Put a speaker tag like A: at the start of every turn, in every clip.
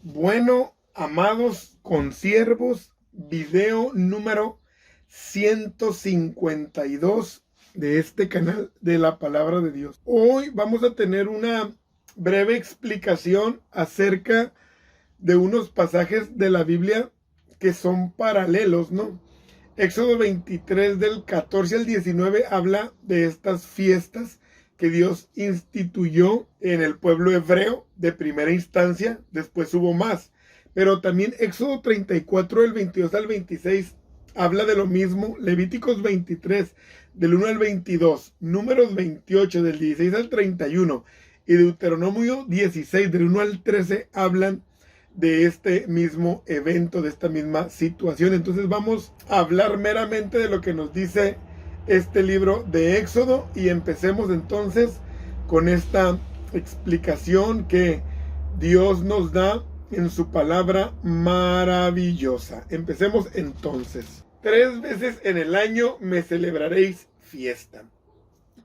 A: Bueno, amados consiervos, video número 152 de este canal de la Palabra de Dios. Hoy vamos a tener una breve explicación acerca de unos pasajes de la Biblia que son paralelos, ¿no? Éxodo 23 del 14 al 19 habla de estas fiestas que Dios instituyó en el pueblo hebreo de primera instancia, después hubo más. Pero también Éxodo 34 del 22 al 26 habla de lo mismo. Levíticos 23 del 1 al 22, Números 28 del 16 al 31 y Deuteronomio 16 del 1 al 13 hablan de este mismo evento, de esta misma situación. Entonces vamos a hablar meramente de lo que nos dice este libro de Éxodo y empecemos entonces con esta explicación que Dios nos da en su palabra maravillosa. Empecemos entonces. 3 veces en el año me celebraréis fiesta.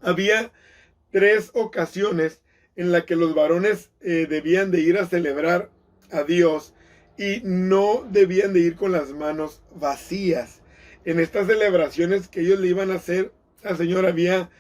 A: Había 3 ocasiones en las que los varones debían de ir a celebrar a Dios y no debían de ir con las manos vacías. En estas celebraciones que ellos le iban a hacer al Señor había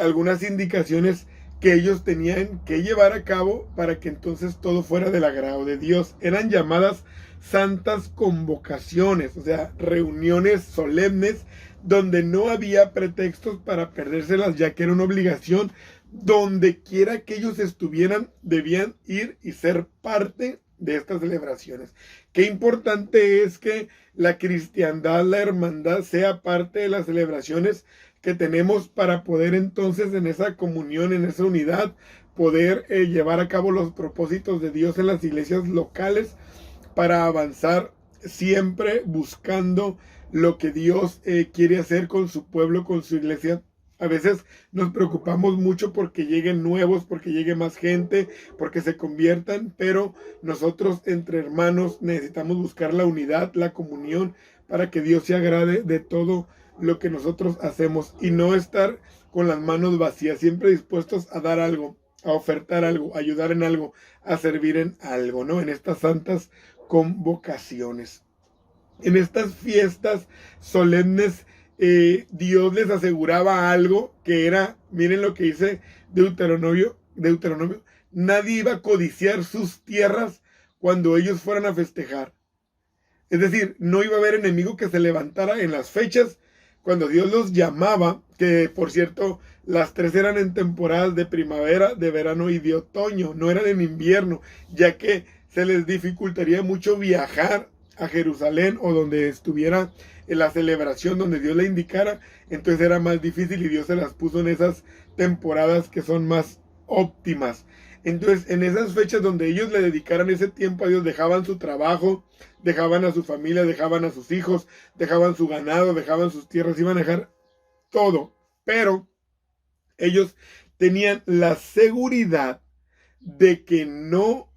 A: algunas indicaciones que ellos tenían que llevar a cabo para que entonces todo fuera del agrado de Dios. Eran llamadas santas convocaciones, o sea, reuniones solemnes donde no había pretextos para perdérselas, ya que era una obligación. Donde quiera que ellos estuvieran, debían ir y ser parte de estas celebraciones. Qué importante es que la cristiandad, la hermandad, sea parte de las celebraciones que tenemos para poder entonces en esa comunión, en esa unidad, poder llevar a cabo los propósitos de Dios en las iglesias locales para avanzar siempre buscando lo que Dios quiere hacer con su pueblo, con su iglesia. A veces nos preocupamos mucho porque lleguen nuevos, porque llegue más gente, porque se conviertan, pero nosotros entre hermanos necesitamos buscar la unidad, la comunión, para que Dios se agrade de todo lo que nosotros hacemos y no estar con las manos vacías, siempre dispuestos a dar algo, a ofertar algo, a ayudar en algo, a servir en algo, ¿no? En estas santas convocaciones. En estas fiestas solemnes, Dios les aseguraba algo que era, miren lo que dice Deuteronomio, nadie iba a codiciar sus tierras cuando ellos fueran a festejar. Es decir, no iba a haber enemigo que se levantara en las fechas cuando Dios los llamaba, que por cierto, las 3 eran en temporadas de primavera, de verano y de otoño, no eran en invierno, ya que se les dificultaría mucho viajar a Jerusalén o donde estuviera en la celebración, donde Dios le indicara. Entonces era más difícil y Dios se las puso en esas temporadas que son más óptimas. Entonces en esas fechas donde ellos le dedicaran ese tiempo a Dios, dejaban su trabajo, dejaban a su familia, dejaban a sus hijos, dejaban su ganado, dejaban sus tierras, iban a dejar todo, pero ellos tenían la seguridad de que no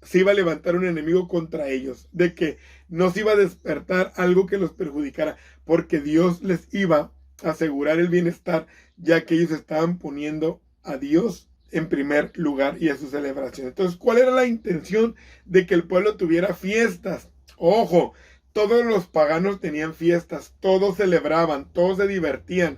A: se iba a levantar un enemigo contra ellos, de que no se iba a despertar algo que los perjudicara, porque Dios les iba a asegurar el bienestar, ya que ellos estaban poniendo a Dios en primer lugar y a su celebración. Entonces, ¿cuál era la intención de que el pueblo tuviera fiestas? Ojo, todos los paganos tenían fiestas, todos celebraban, todos se divertían,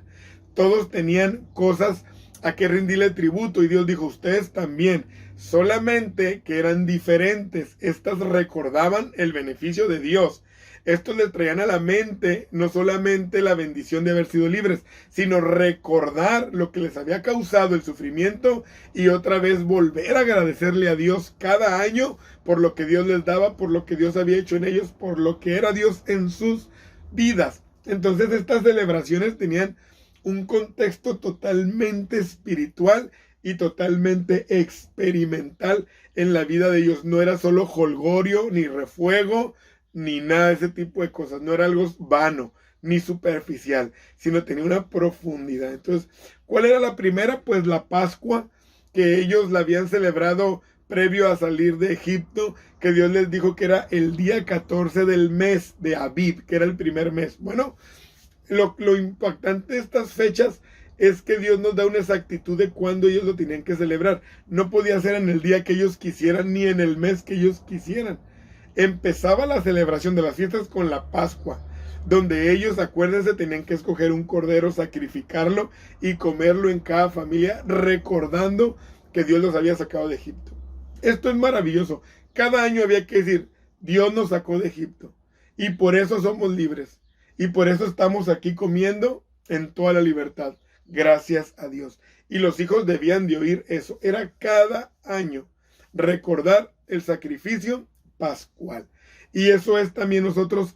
A: todos tenían cosas a que rendirle tributo, y Dios dijo, ustedes también, solamente que eran diferentes. Estas recordaban el beneficio de Dios. Estos les traían a la mente no solamente la bendición de haber sido libres, sino recordar lo que les había causado el sufrimiento y otra vez volver a agradecerle a Dios cada año por lo que Dios les daba, por lo que Dios había hecho en ellos, por lo que era Dios en sus vidas. Entonces estas celebraciones tenían un contexto totalmente espiritual y totalmente experimental en la vida de ellos. No era solo jolgorio, ni refuego, ni nada de ese tipo de cosas. No era algo vano, ni superficial, sino tenía una profundidad. Entonces, ¿cuál era la primera? Pues la Pascua, que ellos la habían celebrado previo a salir de Egipto, que Dios les dijo que era el día 14 del mes de Abib, que era el primer mes. Bueno, lo impactante de estas fechas es que Dios nos da una exactitud de cuándo ellos lo tenían que celebrar. No podía ser en el día que ellos quisieran, ni en el mes que ellos quisieran. Empezaba la celebración de las fiestas con la Pascua, donde ellos, acuérdense, tenían que escoger un cordero, sacrificarlo y comerlo en cada familia, recordando que Dios los había sacado de Egipto. Esto es maravilloso. Cada año había que decir, Dios nos sacó de Egipto y por eso somos libres y por eso estamos aquí comiendo en toda la libertad. Gracias a Dios. Y los hijos debían de oír eso. Era cada año recordar el sacrificio pascual. Y eso es también nosotros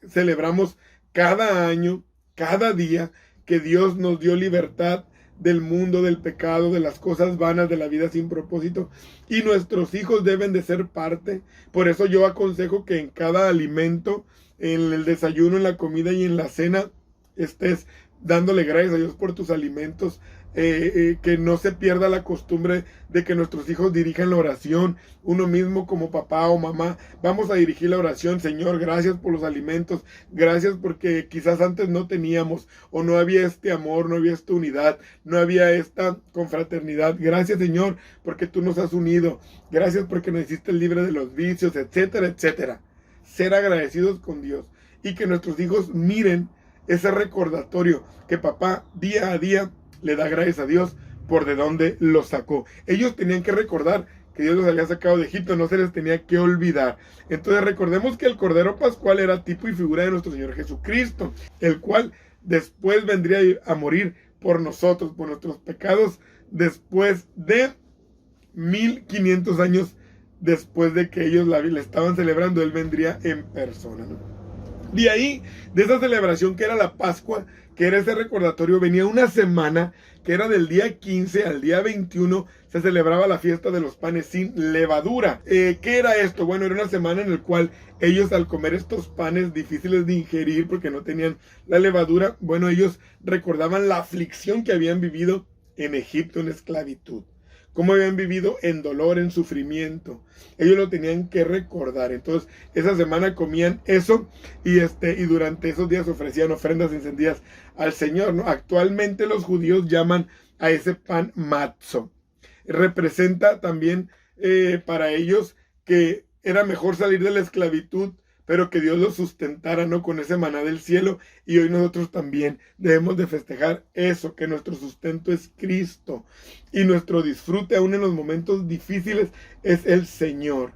A: celebramos cada año, cada día que Dios nos dio libertad del mundo, del pecado, de las cosas vanas, de la vida sin propósito. Y nuestros hijos deben de ser parte. Por eso yo aconsejo que en cada alimento, en el desayuno, en la comida y en la cena, estés dándole gracias a Dios por tus alimentos, que no se pierda la costumbre de que nuestros hijos dirijan la oración. Uno mismo como papá o mamá, vamos a dirigir la oración. Señor, gracias por los alimentos, gracias porque quizás antes no teníamos, o no había este amor, no había esta unidad, no había esta confraternidad. Gracias, Señor, porque tú nos has unido, gracias porque nos hiciste libre de los vicios, etcétera, etcétera. Ser agradecidos con Dios y que nuestros hijos miren ese recordatorio que papá día a día le da gracias a Dios por de dónde los sacó. Ellos tenían que recordar que Dios los había sacado de Egipto, no se les tenía que olvidar. Entonces recordemos que el Cordero Pascual era tipo y figura de nuestro Señor Jesucristo, el cual después vendría a morir por nosotros, por nuestros pecados, después de 1500 años después de que ellos la estaban celebrando. Él vendría en persona, ¿no? De ahí, de esa celebración que era la Pascua, que era ese recordatorio, venía una semana que era del día 15 al día 21, se celebraba la fiesta de los panes sin levadura. ¿Qué era esto? Bueno, era una semana en la cual ellos, al comer estos panes difíciles de ingerir porque no tenían la levadura, bueno, ellos recordaban la aflicción que habían vivido en Egipto, en esclavitud. Cómo habían vivido en dolor, en sufrimiento. Ellos lo tenían que recordar. Entonces, esa semana comían eso y durante esos días ofrecían ofrendas encendidas al Señor, ¿no? Actualmente los judíos llaman a ese pan matzo. Representa también para ellos que era mejor salir de la esclavitud, pero que Dios los sustentara, ¿no? Con ese maná del cielo. Y hoy nosotros también debemos de festejar eso, que nuestro sustento es Cristo. Y nuestro disfrute aún en los momentos difíciles es el Señor.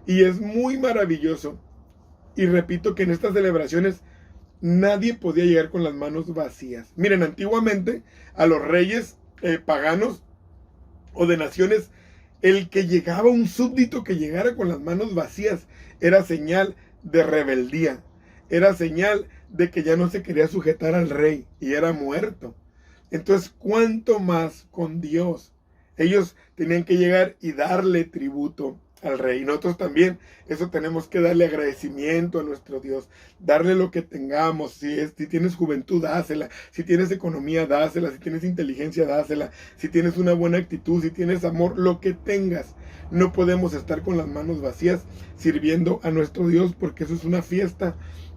A: Y es muy maravilloso. Y repito que en estas celebraciones nadie podía llegar con las manos vacías. Miren, antiguamente a los reyes paganos o de naciones, el que llegaba, un súbdito que llegara con las manos vacías, era señal de rebeldía, era señal de que ya no se quería sujetar al rey y era muerto. Entonces, ¿cuánto más con Dios? Ellos tenían que llegar y darle tributo al rey. Y nosotros también, eso tenemos que darle agradecimiento a nuestro Dios, darle lo que tengamos. Si tienes juventud, dásela. Si tienes economía, dásela. Si tienes inteligencia, dásela. Si tienes una buena actitud, si tienes amor, lo que tengas. No podemos estar con las manos vacías sirviendo a nuestro Dios, porque eso es una fiesta,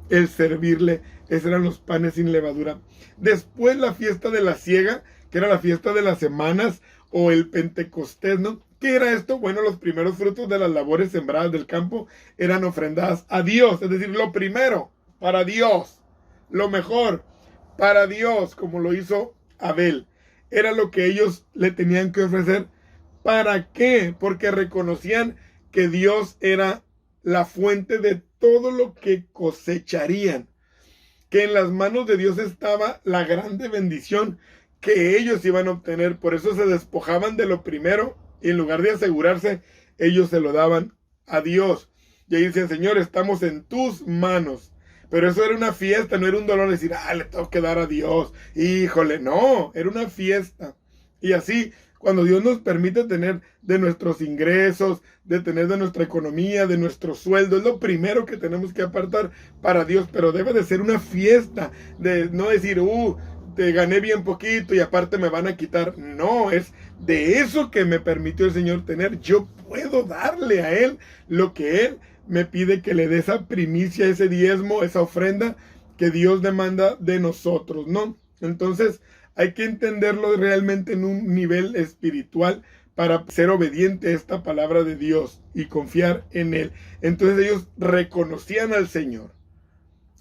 A: el servirle. Esos eran los panes sin levadura. Después la fiesta de la siega, que era la fiesta de las semanas, o el Pentecostés, ¿no? ¿Qué era esto? Bueno, los primeros frutos de las labores sembradas del campo eran ofrendadas a Dios, es decir, lo primero para Dios, lo mejor para Dios, como lo hizo Abel. Era lo que ellos le tenían que ofrecer. ¿Para qué? Porque reconocían que Dios era la fuente de todo lo que cosecharían, que en las manos de Dios estaba la grande bendición que ellos iban a obtener. Por eso se despojaban de lo primero y en lugar de asegurarse, ellos se lo daban a Dios. Y ahí decían, Señor, estamos en tus manos. Pero eso era una fiesta, no era un dolor decir, le tengo que dar a Dios. Híjole, no, era una fiesta. Y así, cuando Dios nos permite tener de nuestros ingresos, de tener de nuestra economía, de nuestro sueldo, es lo primero que tenemos que apartar para Dios. Pero debe de ser una fiesta, de no decir, te gané bien poquito y aparte me van a quitar. No, es de eso que me permitió el Señor tener. Yo puedo darle a Él lo que Él me pide que le dé, esa primicia, ese diezmo, esa ofrenda que Dios demanda de nosotros, ¿no? Entonces, hay que entenderlo realmente en un nivel espiritual para ser obediente a esta palabra de Dios y confiar en Él. Entonces ellos reconocían al Señor,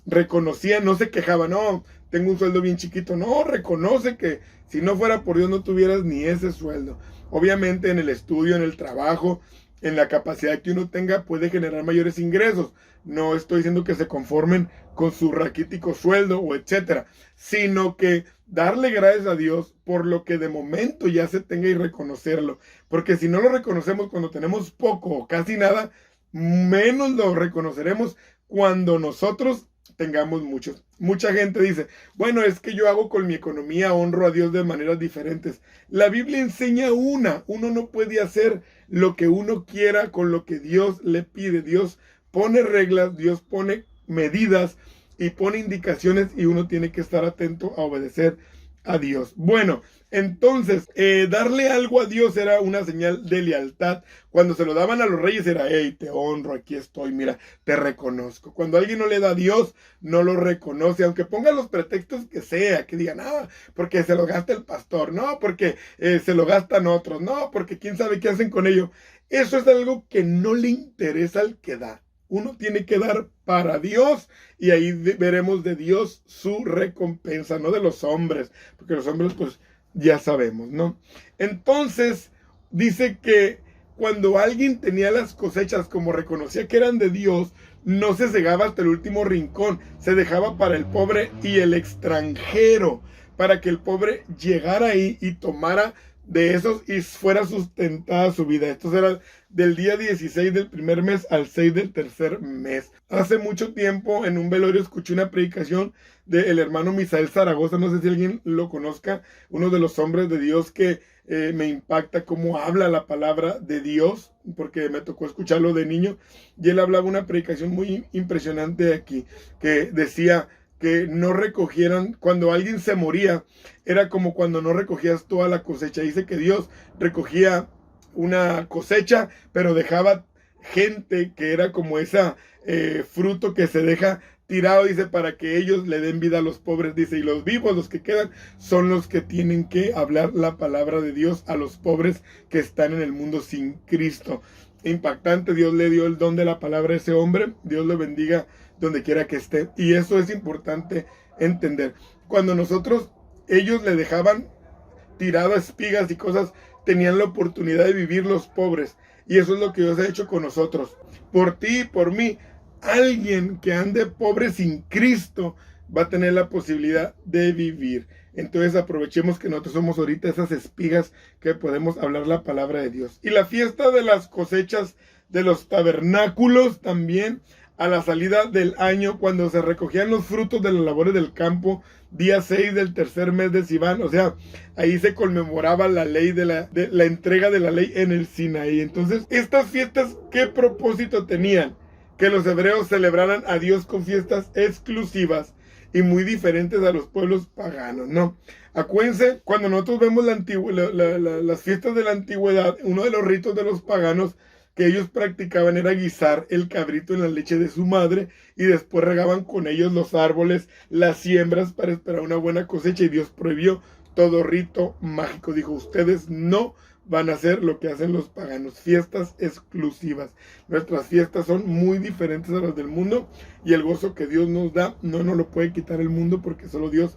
A: reconocían, no se quejaban, no, tengo un sueldo bien chiquito, no, reconoce que si no fuera por Dios no tuvieras ni ese sueldo. Obviamente en el estudio, en el trabajo, en la capacidad que uno tenga puede generar mayores ingresos. No estoy diciendo que se conformen con su raquítico sueldo o etcétera, sino que darle gracias a Dios por lo que de momento ya se tenga y reconocerlo. Porque si no lo reconocemos cuando tenemos poco o casi nada, menos lo reconoceremos cuando nosotros tengamos muchos. Mucha gente dice, bueno, es que yo hago con mi economía, honro a Dios de maneras diferentes. La Biblia enseña uno no puede hacer lo que uno quiera con lo que Dios le pide. Dios pone reglas, Dios pone medidas y pone indicaciones y uno tiene que estar atento a obedecer a Dios. Bueno, entonces, darle algo a Dios era una señal de lealtad. Cuando se lo daban a los reyes era, hey, te honro, aquí estoy, mira, te reconozco. Cuando alguien no le da a Dios, no lo reconoce, aunque ponga los pretextos que sea, que digan, porque se lo gasta el pastor, no, porque se lo gastan otros, no, porque quién sabe qué hacen con ello. Eso es algo que no le interesa al que da. Uno tiene que dar para Dios y ahí veremos de Dios su recompensa, no de los hombres, porque los hombres pues ya sabemos, ¿no? Entonces dice que cuando alguien tenía las cosechas como reconocía que eran de Dios, no se cegaba hasta el último rincón, se dejaba para el pobre y el extranjero, para que el pobre llegara ahí y tomara de esos y fuera sustentada su vida. Esto era del día 16 del primer mes al 6 del tercer mes. Hace mucho tiempo en un velorio escuché una predicación del hermano Misael Zaragoza, no sé si alguien lo conozca, uno de los hombres de Dios que me impacta cómo habla la palabra de Dios, porque me tocó escucharlo de niño, y él hablaba una predicación muy impresionante aquí, que decía que no recogieran, cuando alguien se moría, era como cuando no recogías toda la cosecha. Dice que Dios recogía una cosecha, pero dejaba gente que era como esa fruto que se deja tirado, dice, para que ellos le den vida a los pobres, dice, y los vivos, los que quedan, son los que tienen que hablar la palabra de Dios a los pobres que están en el mundo sin Cristo. Impactante, Dios le dio el don de la palabra a ese hombre, Dios lo bendiga donde quiera que esté, y eso es importante entender. Cuando ellos le dejaban tirado espigas y cosas, tenían la oportunidad de vivir los pobres, y eso es lo que Dios ha hecho con nosotros, por ti y por mí. Alguien que ande pobre sin Cristo va a tener la posibilidad de vivir. Entonces aprovechemos que nosotros somos ahorita esas espigas que podemos hablar la palabra de Dios. Y la fiesta de las cosechas de los tabernáculos también, a la salida del año, cuando se recogían los frutos de las labores del campo, día 6 del tercer mes de Sivan, o sea, ahí se conmemoraba la ley de la entrega de la ley en el Sinaí. Entonces, estas fiestas, ¿qué propósito tenían? Que los hebreos celebraran a Dios con fiestas exclusivas y muy diferentes a los pueblos paganos, ¿no? Acuérdense, cuando nosotros vemos las fiestas de la antigüedad, uno de los ritos de los paganos que ellos practicaban era guisar el cabrito en la leche de su madre y después regaban con ellos los árboles, las siembras para esperar una buena cosecha, y Dios prohibió todo rito mágico. Dijo, ustedes no van a hacer lo que hacen los paganos, fiestas exclusivas. Nuestras fiestas son muy diferentes a las del mundo, y el gozo que Dios nos da no nos lo puede quitar el mundo, porque solo Dios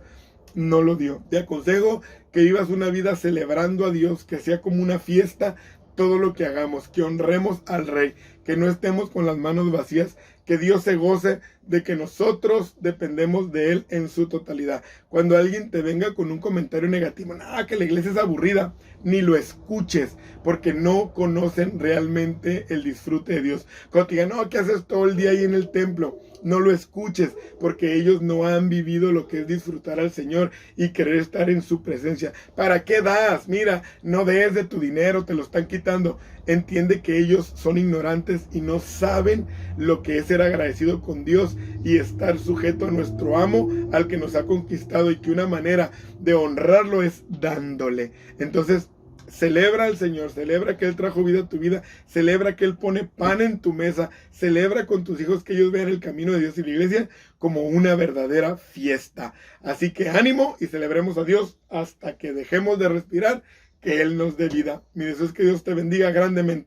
A: no lo dio. Te aconsejo que vivas una vida celebrando a Dios, que sea como una fiesta todo lo que hagamos, que honremos al Rey, que no estemos con las manos vacías, que Dios se goce de que nosotros dependemos de Él en su totalidad. Cuando alguien te venga con un comentario negativo, nada, que la iglesia es aburrida, ni lo escuches, porque no conocen realmente el disfrute de Dios. Cuando te digan, no, ¿qué haces todo el día ahí en el templo? No lo escuches, porque ellos no han vivido lo que es disfrutar al Señor y querer estar en su presencia. ¿Para qué das? Mira, no des de tu dinero, te lo están quitando. Entiende que ellos son ignorantes y no saben lo que es ser agradecido con Dios y estar sujeto a nuestro amo, al que nos ha conquistado, y que una manera de honrarlo es dándole. Entonces, celebra al Señor, celebra que Él trajo vida a tu vida, celebra que Él pone pan en tu mesa, celebra con tus hijos que ellos vean el camino de Dios y la iglesia como una verdadera fiesta. Así que ánimo y celebremos a Dios hasta que dejemos de respirar, que Él nos dé vida. Mi deseo es que Dios te bendiga grandemente.